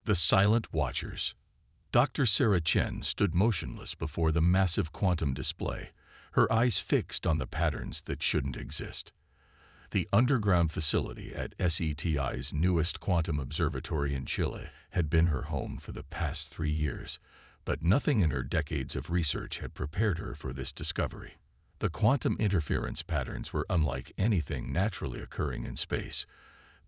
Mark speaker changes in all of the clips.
Speaker 1: The Silent Watchers. Dr. Sarah Chen stood motionless before the massive quantum display, her eyes fixed on the patterns that shouldn't exist. The underground facility at SETI's newest quantum observatory in Chile had been her home for the past 3 years, but nothing in her decades of research had prepared her for this discovery. The quantum interference patterns were unlike anything naturally occurring in space.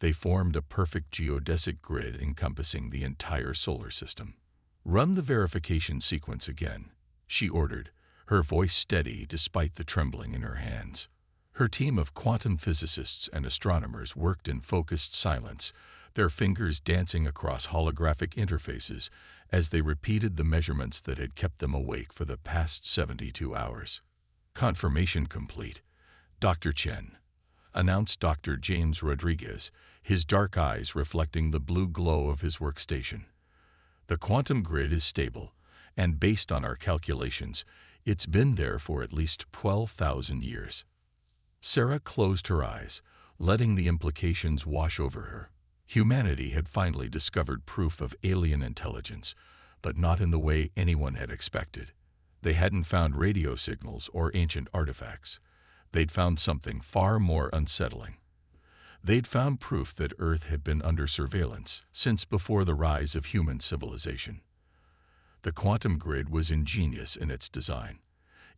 Speaker 1: They formed a perfect geodesic grid encompassing the entire solar system. "Run the verification sequence again," she ordered, her voice steady despite the trembling in her hands. Her team of quantum physicists and astronomers worked in focused silence, their fingers dancing across holographic interfaces as they repeated the measurements that had kept them awake for the past 72 hours. "Confirmation complete, Dr. Chen," announced Dr. James Rodriguez, his dark eyes reflecting the blue glow of his workstation. "The quantum grid is stable, and based on our calculations, it's been there for at least 12,000 years. Sarah closed her eyes, letting the implications wash over her. Humanity had finally discovered proof of alien intelligence, but not in the way anyone had expected. They hadn't found radio signals or ancient artifacts. They'd found something far more unsettling. They'd found proof that Earth had been under surveillance since before the rise of human civilization. The quantum grid was ingenious in its design.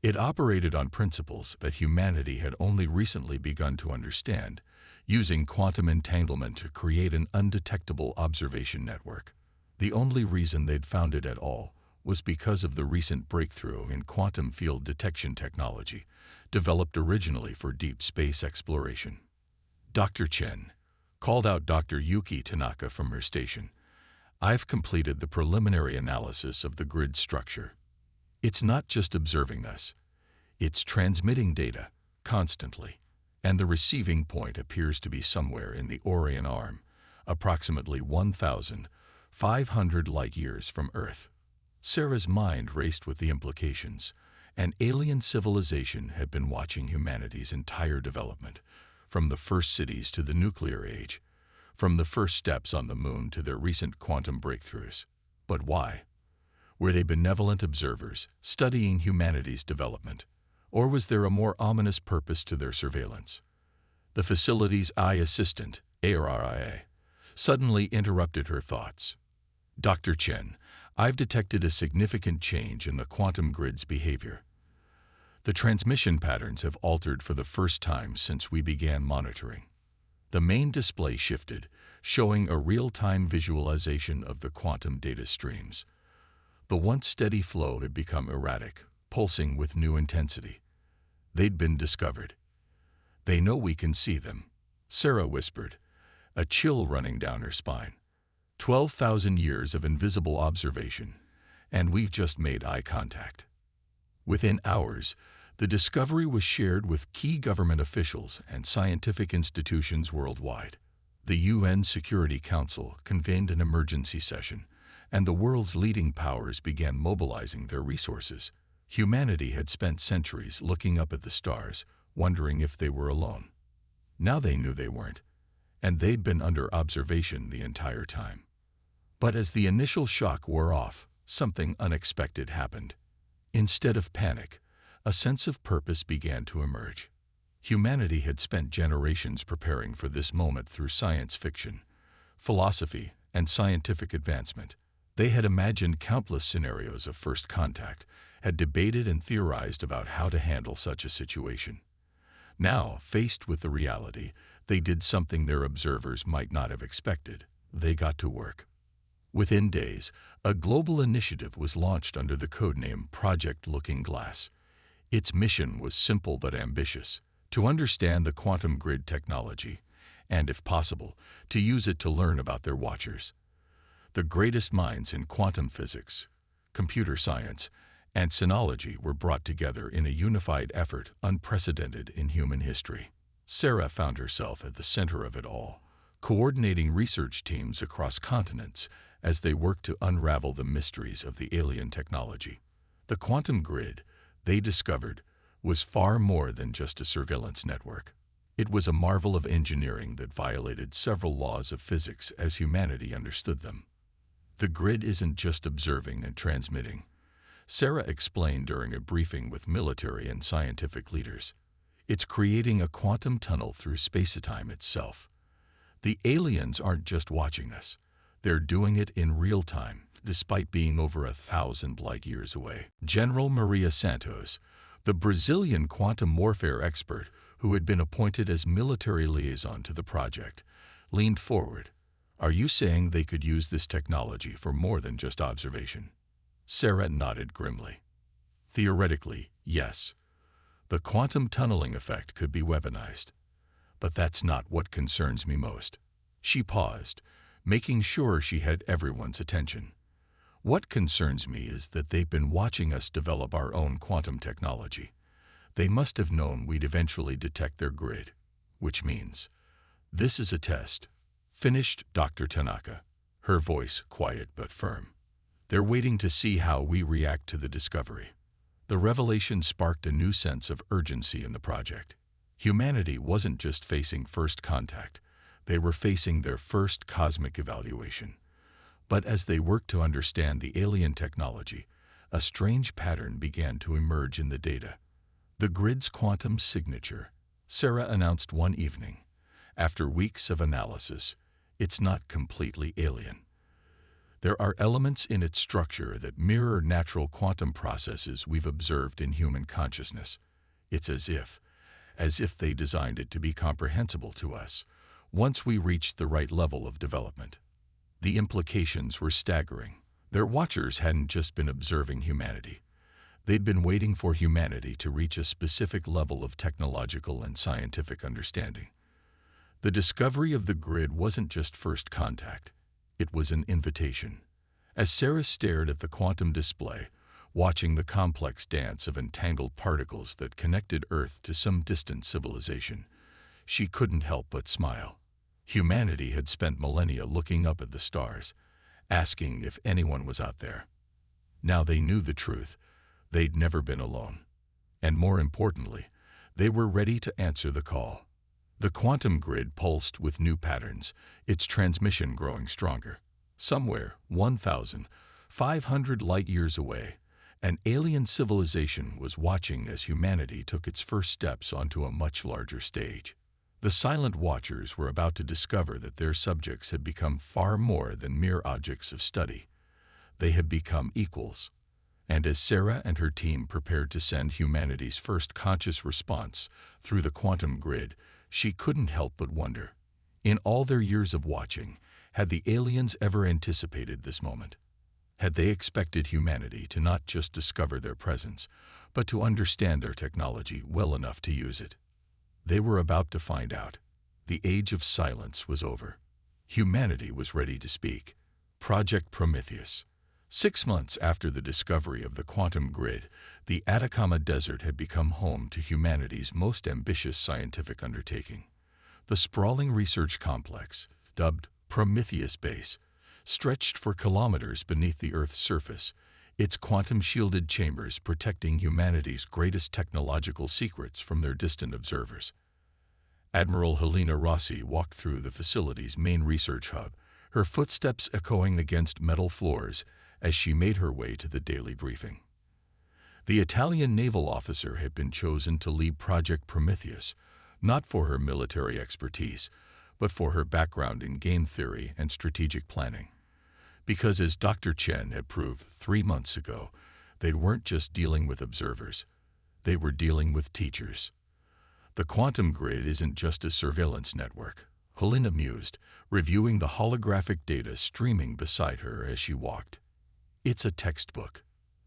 Speaker 1: It operated on principles that humanity had only recently begun to understand, using quantum entanglement to create an undetectable observation network. The only reason they'd found it at all was because of the recent breakthrough in quantum field detection technology, developed originally for deep space exploration. "Dr. Chen," called out Dr. Yuki Tanaka from her station, "I've completed the preliminary analysis of the grid structure. It's not just observing us. It's transmitting data, constantly, and the receiving point appears to be somewhere in the Orion Arm, approximately 1,500 light-years from Earth." Sarah's mind raced with the implications. An alien civilization had been watching humanity's entire development, from the first cities to the nuclear age, from the first steps on the moon to their recent quantum breakthroughs. But why? Were they benevolent observers, studying humanity's development? Or was there a more ominous purpose to their surveillance? The facility's eye assistant, ARIA, suddenly interrupted her thoughts. "Dr. Chen, I've detected a significant change in the quantum grid's behavior. The transmission patterns have altered for the first time since we began monitoring." The main display shifted, showing a real-time visualization of the quantum data streams. The once steady flow had become erratic, pulsing with new intensity. They'd been discovered. "They know we can see them," Sarah whispered, a chill running down her spine. 12,000 years of invisible observation, and we've just made eye contact." Within hours, the discovery was shared with key government officials and scientific institutions worldwide. The UN Security Council convened an emergency session, and the world's leading powers began mobilizing their resources. Humanity had spent centuries looking up at the stars, wondering if they were alone. Now they knew they weren't, and they'd been under observation the entire time. But as the initial shock wore off, something unexpected happened. Instead of panic, a sense of purpose began to emerge. Humanity had spent generations preparing for this moment through science fiction, philosophy, and scientific advancement. They had imagined countless scenarios of first contact, had debated and theorized about how to handle such a situation. Now, faced with the reality, they did something their observers might not have expected. They got to work. Within days, a global initiative was launched under the codename Project Looking Glass. Its mission was simple but ambitious: to understand the quantum grid technology, and, if possible, to use it to learn about their watchers. The greatest minds in quantum physics, computer science, and sinology were brought together in a unified effort unprecedented in human history. Sarah found herself at the center of it all, coordinating research teams across continents as they worked to unravel the mysteries of the alien technology. The quantum grid, they discovered, was far more than just a surveillance network. It was a marvel of engineering that violated several laws of physics as humanity understood them. The grid isn't just observing and transmitting. Sarah explained during a briefing with military and scientific leaders. It's creating a quantum tunnel through space-time itself. The aliens aren't just watching us. They're doing it in real time, despite being over 1,000 light years away. General Maria Santos, the Brazilian quantum warfare expert who had been appointed as military liaison to the project, leaned forward. Are you saying they could use this technology for more than just observation? Sarah nodded grimly. Theoretically, yes. The quantum tunneling effect could be weaponized. But that's not what concerns me most. She paused, making sure she had everyone's attention. What concerns me is that they've been watching us develop our own quantum technology. They must have known we'd eventually detect their grid, which means this is a test. Finished Dr. Tanaka, her voice quiet but firm. They're waiting to see how we react to the discovery. The revelation sparked a new sense of urgency in the project. Humanity wasn't just facing first contact, they were facing their first cosmic evaluation. But as they worked to understand the alien technology, a strange pattern began to emerge in the data. The grid's quantum signature, Sarah announced one evening. After weeks of analysis, it's not completely alien. There are elements in its structure that mirror natural quantum processes we've observed in human consciousness. It's as if they designed it to be comprehensible to us, once we reached the right level of development. The implications were staggering. Their watchers hadn't just been observing humanity. They'd been waiting for humanity to reach a specific level of technological and scientific understanding. The discovery of the grid wasn't just first contact. It was an invitation. As Sarah stared at the quantum display, watching the complex dance of entangled particles that connected Earth to some distant civilization, she couldn't help but smile. Humanity had spent millennia looking up at the stars, asking if anyone was out there. Now they knew the truth. They'd never been alone. And more importantly, they were ready to answer the call. The quantum grid pulsed with new patterns, its transmission growing stronger. Somewhere, 1,500 light-years away, an alien civilization was watching as humanity took its first steps onto a much larger stage. The silent watchers were about to discover that their subjects had become far more than mere objects of study. They had become equals. And as Sarah and her team prepared to send humanity's first conscious response through the quantum grid, she couldn't help but wonder, in all their years of watching, had the aliens ever anticipated this moment? Had they expected humanity to not just discover their presence, but to understand their technology well enough to use it? They were about to find out. The age of silence was over. Humanity was ready to speak. Project Prometheus. 6 months after the discovery of the quantum grid, the Atacama Desert had become home to humanity's most ambitious scientific undertaking. The sprawling research complex, dubbed Prometheus Base, stretched for kilometers beneath the Earth's surface, its quantum-shielded chambers protecting humanity's greatest technological secrets from their distant observers. Admiral Helena Rossi walked through the facility's main research hub, her footsteps echoing against metal floors as she made her way to the daily briefing. The Italian naval officer had been chosen to lead Project Prometheus, not for her military expertise, but for her background in game theory and strategic planning. Because as Dr. Chen had proved 3 months ago, they weren't just dealing with observers, they were dealing with teachers. The quantum grid isn't just a surveillance network, Helena mused, reviewing the holographic data streaming beside her as she walked. It's a textbook.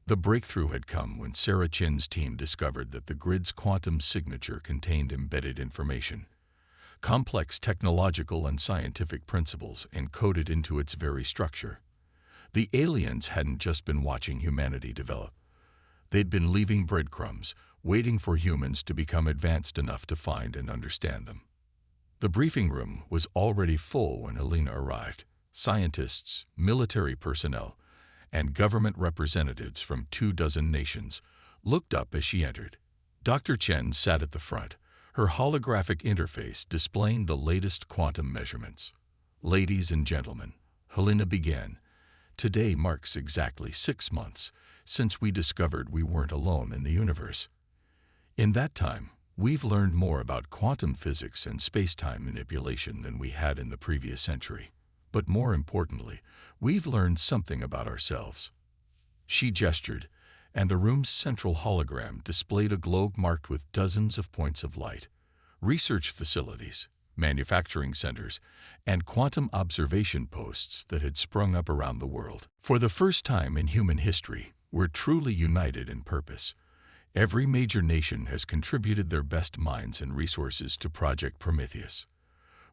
Speaker 1: The breakthrough had come when Sarah Chen's team discovered that the grid's quantum signature contained embedded information, complex technological and scientific principles encoded into its very structure. The aliens hadn't just been watching humanity develop. They'd been leaving breadcrumbs, waiting for humans to become advanced enough to find and understand them. The briefing room was already full when Helena arrived. Scientists, military personnel, and government representatives from 24 nations looked up as she entered. Dr. Chen sat at the front, her holographic interface displaying the latest quantum measurements. "Ladies and gentlemen," Helena began, Today marks exactly 6 months since we discovered we weren't alone in the universe. In that time, we've learned more about quantum physics and space-time manipulation than we had in the previous century. But more importantly, we've learned something about ourselves. She gestured, and the room's central hologram displayed a globe marked with dozens of points of light, research facilities, manufacturing centers, and quantum observation posts that had sprung up around the world. For the first time in human history, we're truly united in purpose. Every major nation has contributed their best minds and resources to Project Prometheus.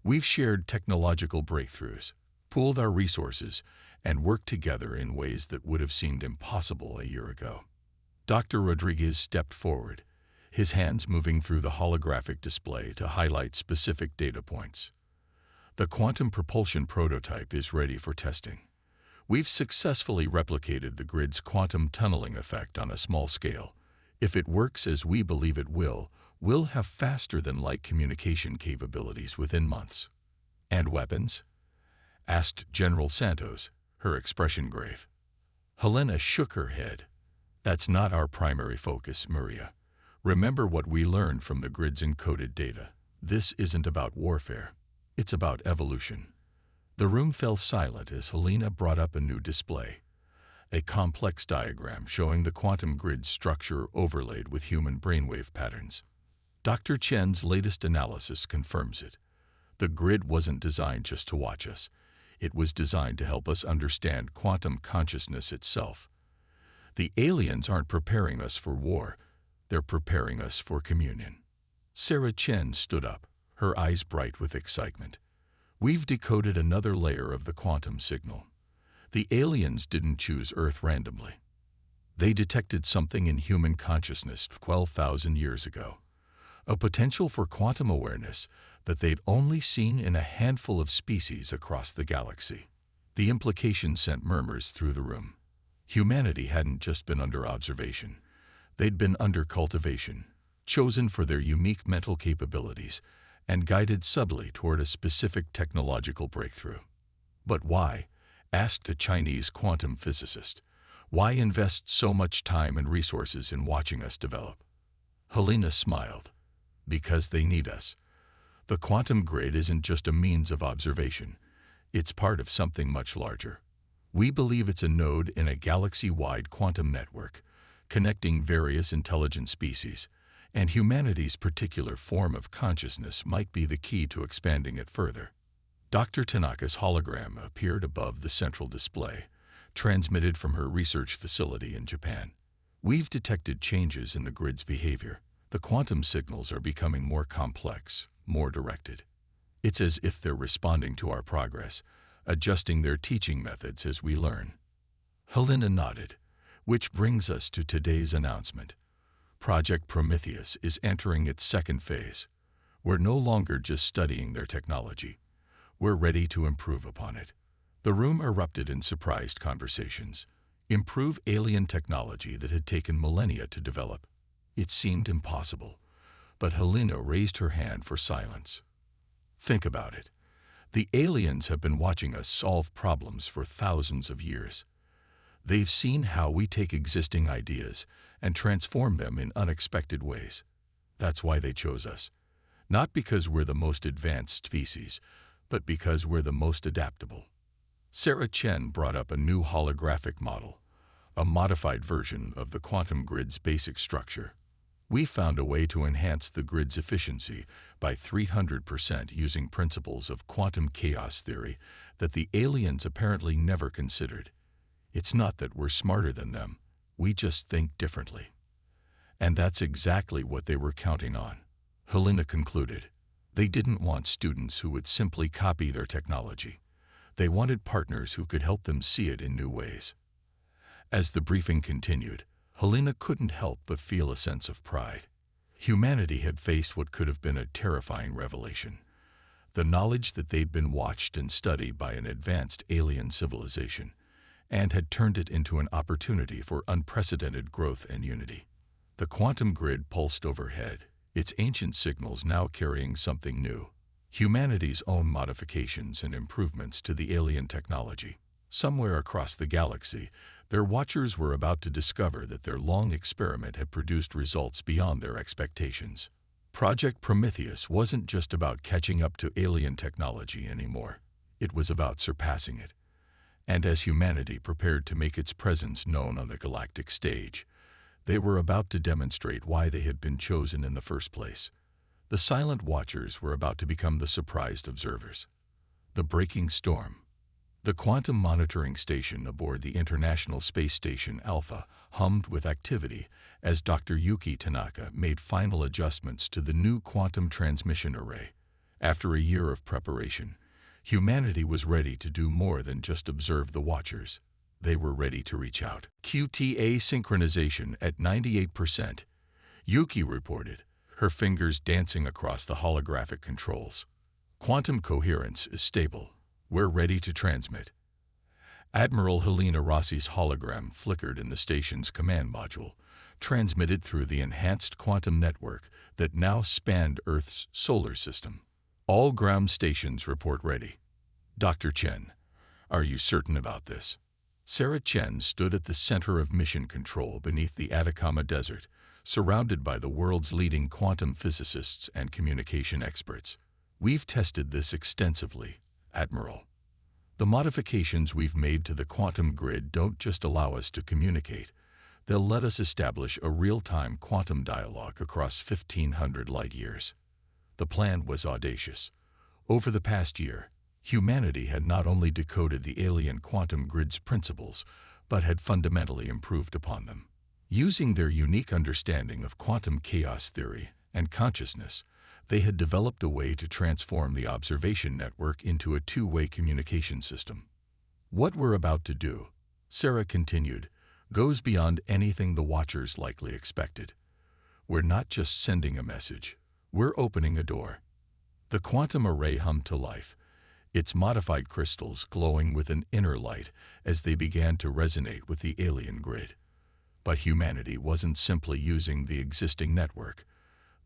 Speaker 1: We've shared technological breakthroughs, pooled our resources, and worked together in ways that would have seemed impossible a year ago. Dr. Rodriguez stepped forward, his hands moving through the holographic display to highlight specific data points. The quantum propulsion prototype is ready for testing. We've successfully replicated the grid's quantum tunneling effect on a small scale. If it works as we believe it will, we'll have faster-than-light communication capabilities within months. And weapons? Asked General Santos, her expression grave. Helena shook her head. That's not our primary focus, Maria. Remember what we learned from the grid's encoded data. This isn't about warfare. It's about evolution. The room fell silent as Helena brought up a new display, a complex diagram showing the quantum grid's structure overlaid with human brainwave patterns. Dr. Chen's latest analysis confirms it. The grid wasn't designed just to watch us. It was designed to help us understand quantum consciousness itself. The aliens aren't preparing us for war. They're preparing us for communion. Sarah Chen stood up, her eyes bright with excitement. We've decoded another layer of the quantum signal. The aliens didn't choose Earth randomly. They detected something in human consciousness 12,000 years ago, a potential for quantum awareness that they'd only seen in a handful of species across the galaxy. The implication sent murmurs through the room. Humanity hadn't just been under observation. They'd been under cultivation, chosen for their unique mental capabilities, and guided subtly toward a specific technological breakthrough. But why? Asked a Chinese quantum physicist. Why invest so much time and resources in watching us develop? Helena smiled. Because they need us. The quantum grid isn't just a means of observation. It's part of something much larger. We believe it's a node in a galaxy-wide quantum network, connecting various intelligent species, and humanity's particular form of consciousness might be the key to expanding it further. Dr. Tanaka's hologram appeared above the central display, transmitted from her research facility in Japan. We've detected changes in the grid's behavior. The quantum signals are becoming more complex, more directed. It's as if they're responding to our progress, adjusting their teaching methods as we learn. Helena nodded, which brings us to today's announcement. Project Prometheus is entering its second phase. We're no longer just studying their technology. We're ready to improve upon it. The room erupted in surprised conversations. Improve alien technology that had taken millennia to develop. It seemed impossible, but Helena raised her hand for silence. Think about it. The aliens have been watching us solve problems for thousands of years. They've seen how we take existing ideas and transform them in unexpected ways. That's why they chose us. Not because we're the most advanced species, but because we're the most adaptable. Sarah Chen brought up a new holographic model, a modified version of the quantum grid's basic structure. We found a way to enhance the grid's efficiency by 300% using principles of quantum chaos theory that the aliens apparently never considered. It's not that we're smarter than them, we just think differently. And that's exactly what they were counting on. Helena concluded. They didn't want students who would simply copy their technology. They wanted partners who could help them see it in new ways. As the briefing continued, Helena couldn't help but feel a sense of pride. Humanity had faced what could have been a terrifying revelation. The knowledge that they'd been watched and studied by an advanced alien civilization, and had turned it into an opportunity for unprecedented growth and unity. The quantum grid pulsed overhead, its ancient signals now carrying something new. Humanity's own modifications and improvements to the alien technology. Somewhere across the galaxy, their watchers were about to discover that their long experiment had produced results beyond their expectations. Project Prometheus wasn't just about catching up to alien technology anymore. It was about surpassing it. And as humanity prepared to make its presence known on the galactic stage, they were about to demonstrate why they had been chosen in the first place. The silent watchers were about to become the surprised observers. The breaking storm. The quantum monitoring station aboard the International Space Station Alpha hummed with activity as Dr. Yuki Tanaka made final adjustments to the new quantum transmission array. After a year of preparation, humanity was ready to do more than just observe the watchers. They were ready to reach out. QTA synchronization at 98%. Yuki reported, her fingers dancing across the holographic controls. Quantum coherence is stable. We're ready to transmit. Admiral Helena Rossi's hologram flickered in the station's command module, transmitted through the enhanced quantum network that now spanned Earth's solar system. All ground stations report ready. Dr. Chen, are you certain about this? Sarah Chen stood at the center of mission control beneath the Atacama Desert, surrounded by the world's leading quantum physicists and communication experts. We've tested this extensively, Admiral. The modifications we've made to the quantum grid don't just allow us to communicate, they'll let us establish a real-time quantum dialogue across 1,500 light-years. The plan was audacious. Over the past year, humanity had not only decoded the alien quantum grid's principles, but had fundamentally improved upon them. Using their unique understanding of quantum chaos theory and consciousness, they had developed a way to transform the observation network into a two-way communication system. What we're about to do, Sarah continued, goes beyond anything the watchers likely expected. We're not just sending a message, we're opening a door. The quantum array hummed to life, its modified crystals glowing with an inner light as they began to resonate with the alien grid. But humanity wasn't simply using the existing network.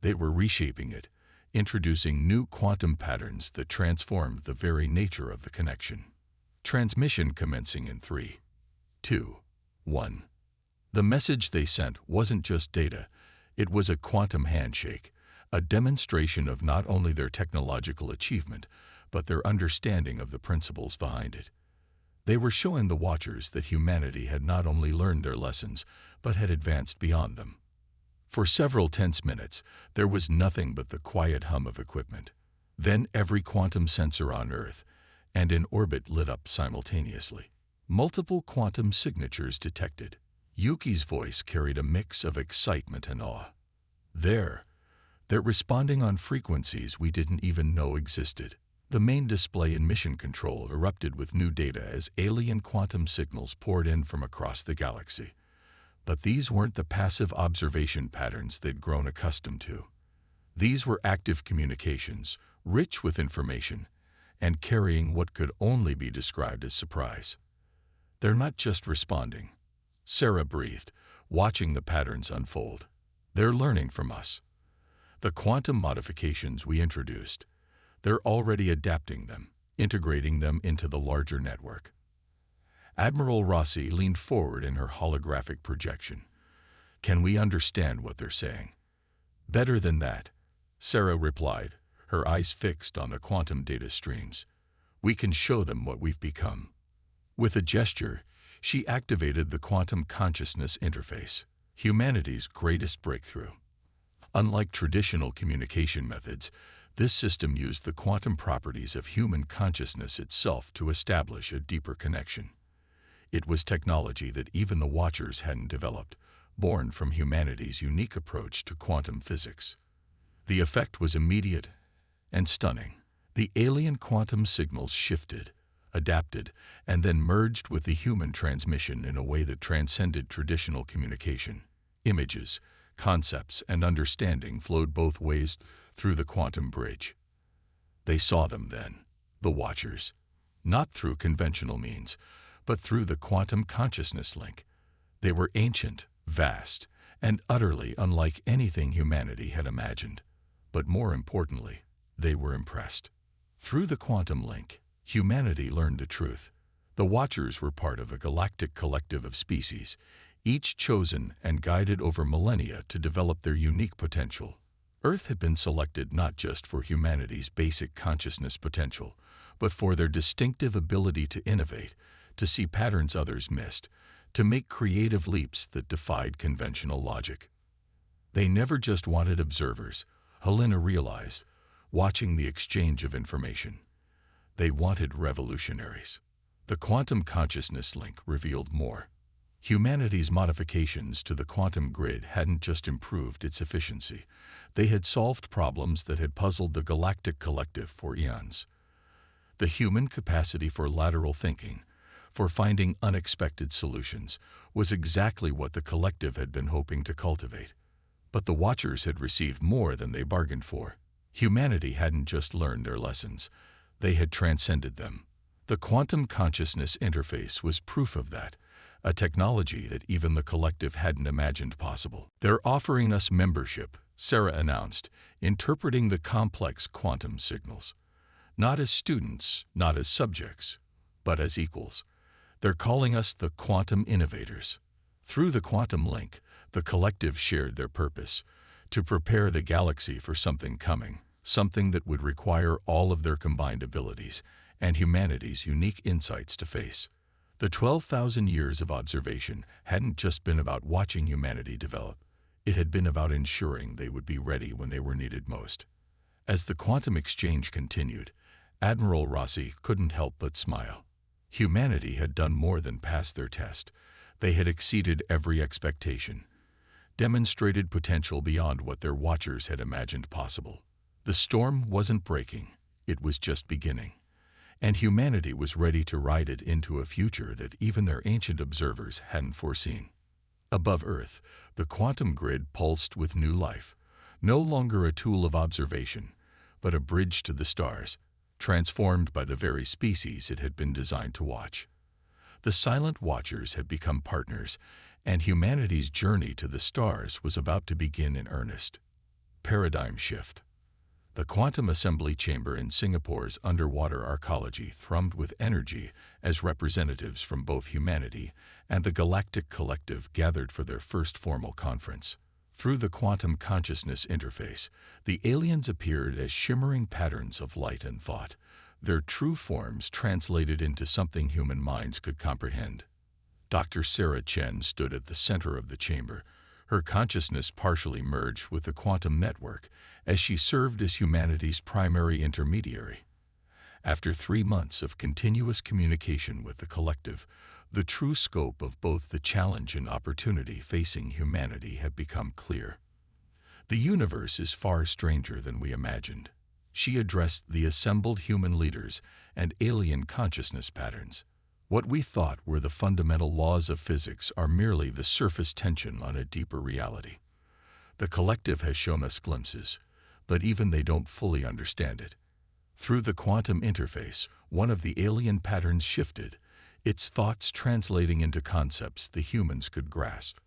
Speaker 1: They were reshaping it, introducing new quantum patterns that transformed the very nature of the connection. Transmission commencing in 3, 2, 1. The message they sent wasn't just data, it was a quantum handshake, a demonstration of not only their technological achievement, but their understanding of the principles behind it. They were showing the watchers that humanity had not only learned their lessons, but had advanced beyond them. For several tense minutes, there was nothing but the quiet hum of equipment. Then every quantum sensor on Earth and in orbit lit up simultaneously. Multiple quantum signatures detected. Yuki's voice carried a mix of excitement and awe. They're responding on frequencies we didn't even know existed. The main display in mission control erupted with new data as alien quantum signals poured in from across the galaxy. But these weren't the passive observation patterns they'd grown accustomed to. These were active communications, rich with information, and carrying what could only be described as surprise. They're not just responding, Sarah breathed, watching the patterns unfold. They're learning from us. The quantum modifications we introduced, they're already adapting them, integrating them into the larger network. Admiral Rossi leaned forward in her holographic projection. Can we understand what they're saying? Better than that, Sarah replied, her eyes fixed on the quantum data streams. We can show them what we've become. With a gesture, she activated the quantum consciousness interface, humanity's greatest breakthrough. Unlike traditional communication methods, this system used the quantum properties of human consciousness itself to establish a deeper connection. It was technology that even the Watchers hadn't developed, born from humanity's unique approach to quantum physics. The effect was immediate and stunning. The alien quantum signals shifted, adapted, and then merged with the human transmission in a way that transcended traditional communication. Images, concepts, and understanding flowed both ways through the quantum bridge. They saw them then, the Watchers, not through conventional means, but through the quantum consciousness link. They were ancient, vast, and utterly unlike anything humanity had imagined. But more importantly, they were impressed. Through the quantum link, humanity learned the truth. The Watchers were part of a galactic collective of species, each chosen and guided over millennia to develop their unique potential. Earth had been selected not just for humanity's basic consciousness potential, but for their distinctive ability to innovate, to see patterns others missed, to make creative leaps that defied conventional logic. They never just wanted observers, Helena realized, watching the exchange of information. They wanted revolutionaries. The quantum consciousness link revealed more. Humanity's modifications to the quantum grid hadn't just improved its efficiency. They had solved problems that had puzzled the galactic collective for eons. The human capacity for lateral thinking, for finding unexpected solutions, was exactly what the collective had been hoping to cultivate. But the Watchers had received more than they bargained for. Humanity hadn't just learned their lessons, they had transcended them. The quantum consciousness interface was proof of that, a technology that even the collective hadn't imagined possible. "They're offering us membership," Sarah announced, interpreting the complex quantum signals. "Not as students, not as subjects, but as equals. They're calling us the Quantum Innovators." Through the quantum link, the collective shared their purpose, to prepare the galaxy for something coming, something that would require all of their combined abilities and humanity's unique insights to face. The 12,000 years of observation hadn't just been about watching humanity develop. It had been about ensuring they would be ready when they were needed most. As the quantum exchange continued, Admiral Rossi couldn't help but smile. Humanity had done more than pass their test. They had exceeded every expectation, demonstrated potential beyond what their Watchers had imagined possible. The storm wasn't breaking, it was just beginning. And humanity was ready to ride it into a future that even their ancient observers hadn't foreseen. Above Earth, the quantum grid pulsed with new life, no longer a tool of observation, but a bridge to the stars, transformed by the very species it had been designed to watch. The silent Watchers had become partners, and humanity's journey to the stars was about to begin in earnest. Paradigm shift. The quantum assembly chamber in Singapore's underwater arcology thrummed with energy as representatives from both humanity and the galactic collective gathered for their first formal conference. Through the quantum consciousness interface, the aliens appeared as shimmering patterns of light and thought, their true forms translated into something human minds could comprehend. Dr. Sarah Chen stood at the center of the chamber, her consciousness partially merged with the quantum network as she served as humanity's primary intermediary. After 3 months of continuous communication with the collective, the true scope of both the challenge and opportunity facing humanity had become clear. The universe is far stranger than we imagined. She addressed the assembled human leaders and alien consciousness patterns. What we thought were the fundamental laws of physics are merely the surface tension on a deeper reality. The collective has shown us glimpses, but even they don't fully understand it. Through the quantum interface, one of the alien patterns shifted, its thoughts translating into concepts the humans could grasp.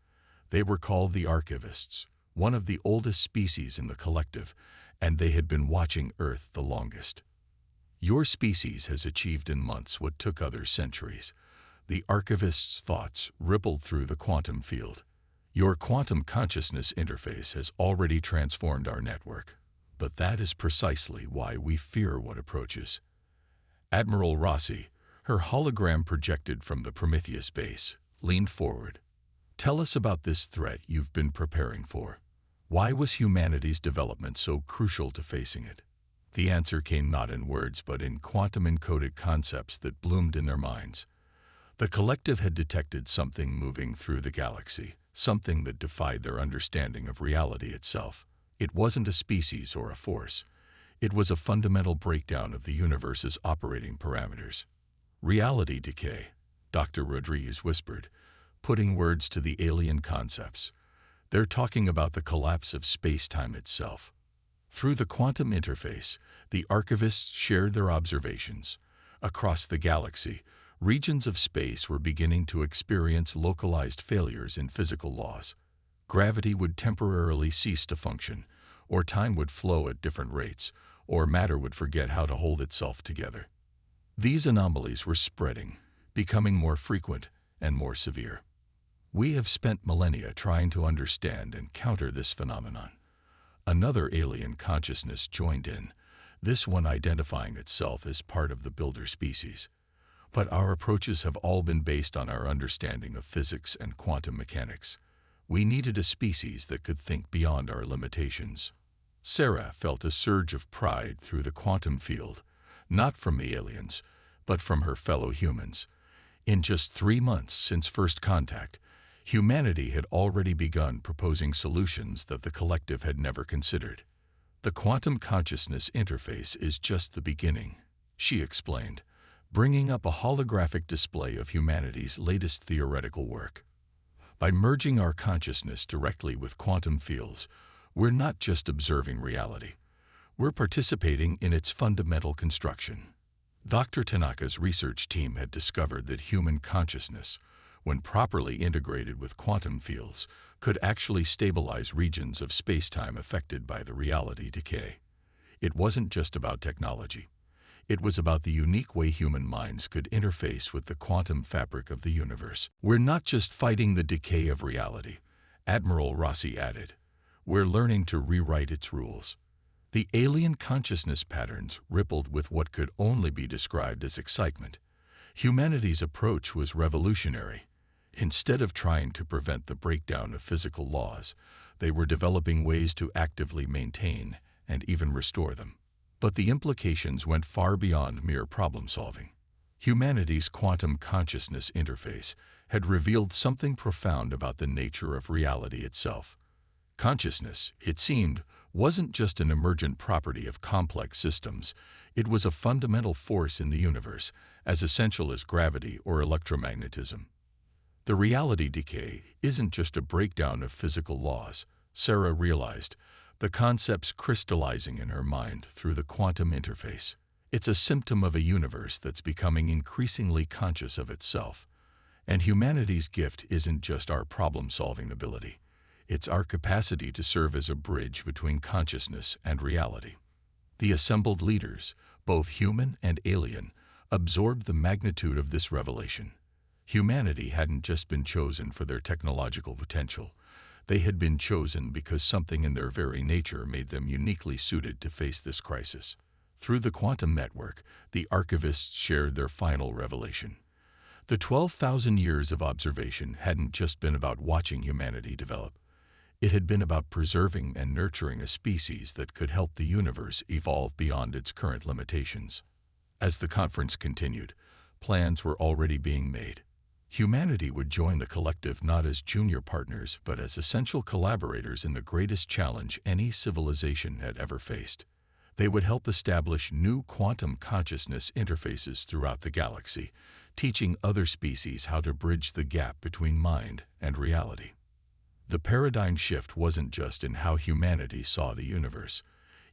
Speaker 1: They were called the archivists, one of the oldest species in the collective, and they had been watching Earth the longest. Your species has achieved in months what took others centuries. The archivist's thoughts rippled through the quantum field. Your quantum consciousness interface has already transformed our network. But that is precisely why we fear what approaches. Admiral Rossi, her hologram projected from the Prometheus base, leaned forward. "Tell us about this threat you've been preparing for. Why was humanity's development so crucial to facing it?" The answer came not in words but in quantum-encoded concepts that bloomed in their minds. The collective had detected something moving through the galaxy, something that defied their understanding of reality itself. It wasn't a species or a force. It was a fundamental breakdown of the universe's operating parameters. "Reality decay," Dr. Rodriguez whispered, putting words to the alien concepts. "They're talking about the collapse of space-time itself." Through the quantum interface, the archivists shared their observations. Across the galaxy, regions of space were beginning to experience localized failures in physical laws. Gravity would temporarily cease to function, or time would flow at different rates, or matter would forget how to hold itself together. These anomalies were spreading, becoming more frequent and more severe. We have spent millennia trying to understand and counter this phenomenon. Another alien consciousness joined in, this one identifying itself as part of the builder species. But our approaches have all been based on our understanding of physics and quantum mechanics. We needed a species that could think beyond our limitations. Sarah felt a surge of pride through the quantum field, not from the aliens, but from her fellow humans. In just 3 months since first contact, humanity had already begun proposing solutions that the collective had never considered. The quantum consciousness interface is just the beginning, she explained, bringing up a holographic display of humanity's latest theoretical work. By merging our consciousness directly with quantum fields, we're not just observing reality. We're participating in its fundamental construction. Dr. Tanaka's research team had discovered that human consciousness, when properly integrated with quantum fields, could actually stabilize regions of space-time affected by the reality decay. It wasn't just about technology. It was about the unique way human minds could interface with the quantum fabric of the universe. We're not just fighting the decay of reality, Admiral Rossi added. We're learning to rewrite its rules. The alien consciousness patterns rippled with what could only be described as excitement. Humanity's approach was revolutionary. Instead of trying to prevent the breakdown of physical laws, they were developing ways to actively maintain and even restore them. But the implications went far beyond mere problem-solving. Humanity's quantum consciousness interface had revealed something profound about the nature of reality itself. Consciousness, it seemed, wasn't just an emergent property of complex systems. It was a fundamental force in the universe, as essential as gravity or electromagnetism. The reality decay isn't just a breakdown of physical laws, Sarah realized, the concepts crystallizing in her mind through the quantum interface. It's a symptom of a universe that's becoming increasingly conscious of itself. And humanity's gift isn't just our problem-solving ability. It's our capacity to serve as a bridge between consciousness and reality. The assembled leaders, both human and alien, absorbed the magnitude of this revelation. Humanity hadn't just been chosen for their technological potential. They had been chosen because something in their very nature made them uniquely suited to face this crisis. Through the quantum network, the archivists shared their final revelation. The 12,000 years of observation hadn't just been about watching humanity develop. It had been about preserving and nurturing a species that could help the universe evolve beyond its current limitations. As the conference continued, plans were already being made. Humanity would join the collective not as junior partners, but as essential collaborators in the greatest challenge any civilization had ever faced. They would help establish new quantum consciousness interfaces throughout the galaxy, teaching other species how to bridge the gap between mind and reality. The paradigm shift wasn't just in how humanity saw the universe.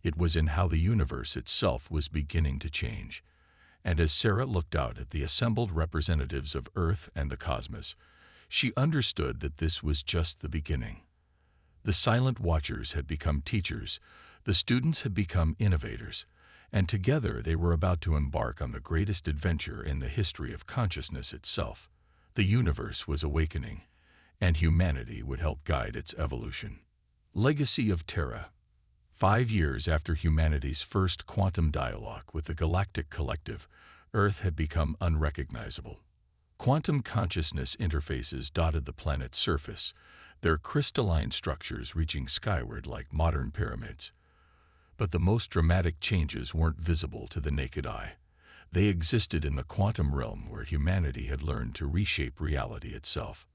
Speaker 1: It was in how the universe itself was beginning to change. And as Sarah looked out at the assembled representatives of Earth and the cosmos, she understood that this was just the beginning. The silent watchers had become teachers, the students had become innovators, and together they were about to embark on the greatest adventure in the history of consciousness itself. The universe was awakening, and humanity would help guide its evolution. Legacy of Terra. 5 years after humanity's first quantum dialogue with the Galactic Collective, Earth had become unrecognizable. Quantum consciousness interfaces dotted the planet's surface, their crystalline structures reaching skyward like modern pyramids. But the most dramatic changes weren't visible to the naked eye. They existed in the quantum realm where humanity had learned to reshape reality itself.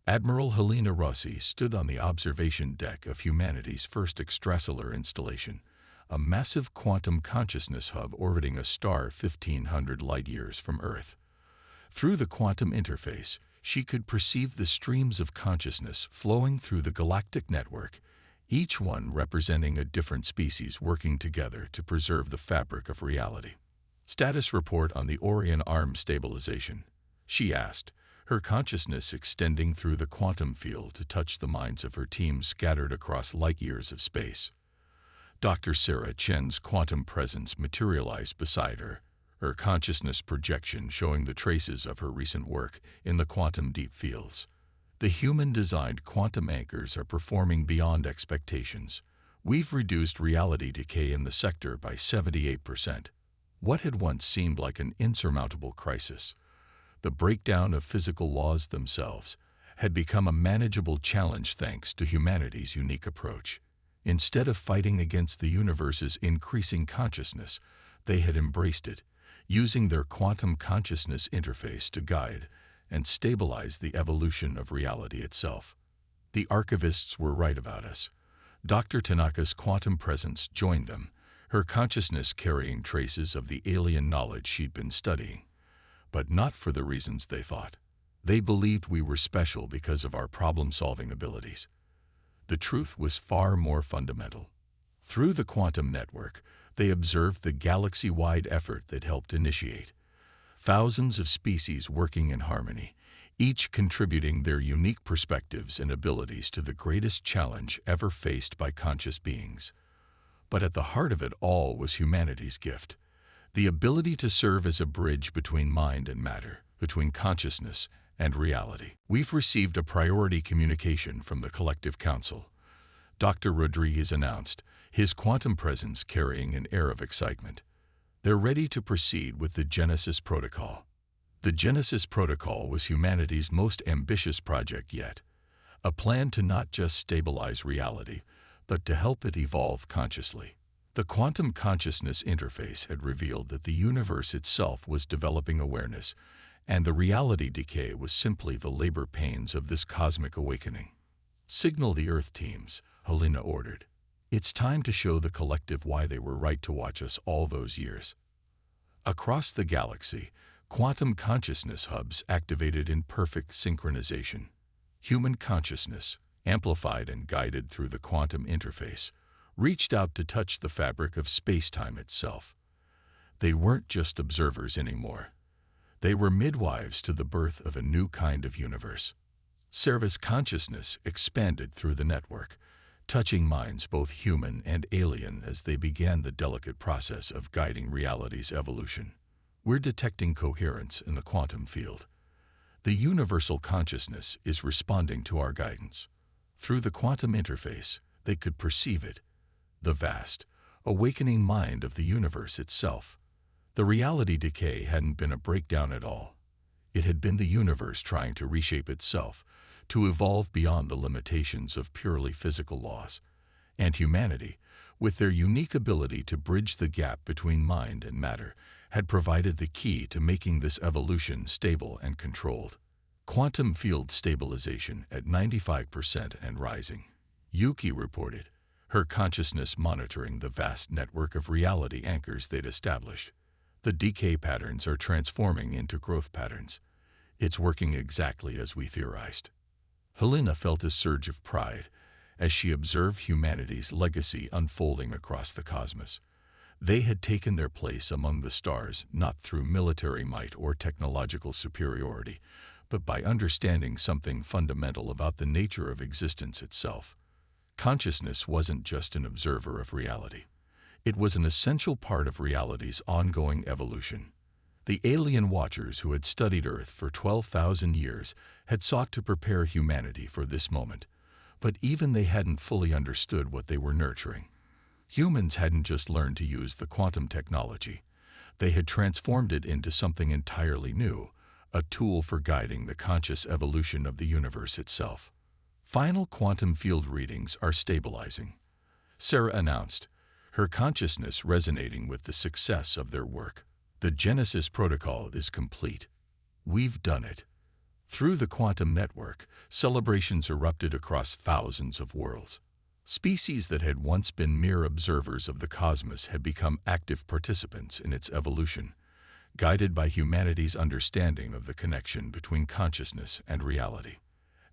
Speaker 1: Admiral Helena Rossi stood on the observation deck of humanity's first extrasolar installation, a massive quantum consciousness hub orbiting a star 1,500 light-years from Earth. Through the quantum interface, she could perceive the streams of consciousness flowing through the galactic network, each one representing a different species working together to preserve the fabric of reality. Status report on the Orion arm stabilization, she asked, her consciousness extending through the quantum field to touch the minds of her team scattered across light-years of space. Dr. Sarah Chen's quantum presence materialized beside her, her consciousness projection showing the traces of her recent work in the quantum deep fields. The human-designed quantum anchors are performing beyond expectations. We've reduced reality decay in the sector by 78%. What had once seemed like an insurmountable crisis, the breakdown of physical laws themselves, had become a manageable challenge thanks to humanity's unique approach. Instead of fighting against the universe's increasing consciousness, they had embraced it, using their quantum consciousness interface to guide and stabilize the evolution of reality itself. The archivists were right about us. Dr. Tanaka's quantum presence joined them, her consciousness carrying traces of the alien knowledge she'd been studying. But not for the reasons they thought. They believed we were special because of our problem-solving abilities. The truth was far more fundamental. Through the quantum network, they observed the galaxy-wide effort that helped initiate. Thousands of species working in harmony, each contributing their unique perspectives and abilities to the greatest challenge ever faced by conscious beings. But at the heart of it all was humanity's gift, the ability to serve as a bridge between mind and matter, between consciousness and reality. We've received a priority communication from the Collective Council, Dr. Rodriguez announced, his quantum presence carrying an air of excitement. They're ready to proceed with the Genesis Protocol. The Genesis Protocol was humanity's most ambitious project yet, a plan to not just stabilize reality, but to help it evolve consciously. The quantum consciousness interface had revealed that the universe itself was developing awareness, and the reality decay was simply the labor pains of this cosmic awakening. Signal the Earth teams, Helena ordered. It's time to show the collective why they were right to watch us all those years. Across the galaxy, quantum consciousness hubs activated in perfect synchronization. Human consciousness, amplified and guided through the quantum interface, reached out to touch the fabric of space-time itself. They weren't just observers anymore. They were midwives to the birth of a new kind of universe. Serva's consciousness expanded through the network, touching minds both human and alien as they began the delicate process of guiding reality's evolution. We're detecting coherence in the quantum field. The universal consciousness is responding to our guidance. Through the quantum interface, they could perceive it, the vast, awakening mind of the universe itself. The reality decay hadn't been a breakdown at all. It had been the universe trying to reshape itself, to evolve beyond the limitations of purely physical laws. And humanity, with their unique ability to bridge the gap between mind and matter, had provided the key to making this evolution stable and controlled. Quantum field stabilization at 95% and rising. Yuki reported, her consciousness monitoring the vast network of reality anchors they'd established. The decay patterns are transforming into growth patterns. It's working exactly as we theorized. Helena felt a surge of pride as she observed humanity's legacy unfolding across the cosmos. They had taken their place among the stars not through military might or technological superiority, but by understanding something fundamental about the nature of existence itself. Consciousness wasn't just an observer of reality. It was an essential part of reality's ongoing evolution. The alien watchers who had studied Earth for 12,000 years had sought to prepare humanity for this moment, but even they hadn't fully understood what they were nurturing. Humans hadn't just learned to use the quantum technology. They had transformed it into something entirely new, a tool for guiding the conscious evolution of the universe itself. Final quantum field readings are stabilizing, Sarah announced, her consciousness resonating with the success of their work. The Genesis Protocol is complete. We've done it. Through the quantum network, celebrations erupted across thousands of worlds. Species that had once been mere observers of the cosmos had become active participants in its evolution, guided by humanity's understanding of the connection between consciousness and reality.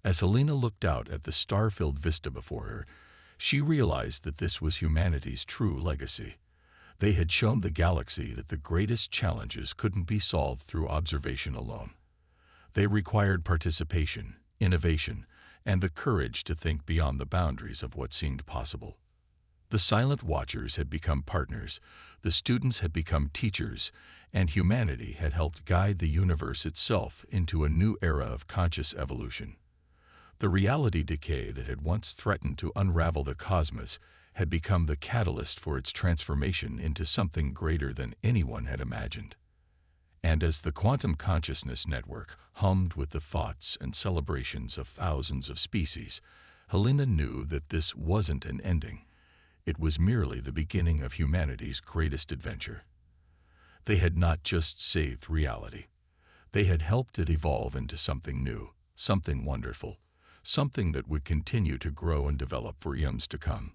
Speaker 1: As Helena looked out at the star-filled vista before her, she realized that this was humanity's true legacy. They had shown the galaxy that the greatest challenges couldn't be solved through observation alone. They required participation, innovation, and the courage to think beyond the boundaries of what seemed possible. The silent watchers had become partners, the students had become teachers, and humanity had helped guide the universe itself into a new era of conscious evolution. The reality decay that had once threatened to unravel the cosmos had become the catalyst for its transformation into something greater than anyone had imagined. And as the quantum consciousness network hummed with the thoughts and celebrations of thousands of species, Helena knew that this wasn't an ending. It was merely the beginning of humanity's greatest adventure. They had not just saved reality. They had helped it evolve into something new, something wonderful, something that would continue to grow and develop for eons to come.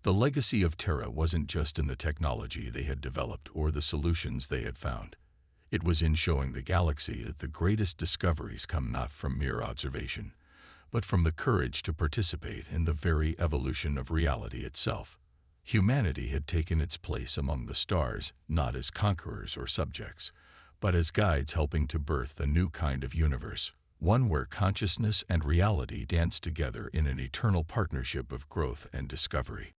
Speaker 1: The legacy of Terra wasn't just in the technology they had developed or the solutions they had found. It was in showing the galaxy that the greatest discoveries come not from mere observation, but from the courage to participate in the very evolution of reality itself. Humanity had taken its place among the stars, not as conquerors or subjects, but as guides helping to birth a new kind of universe, one where consciousness and reality dance together in an eternal partnership of growth and discovery.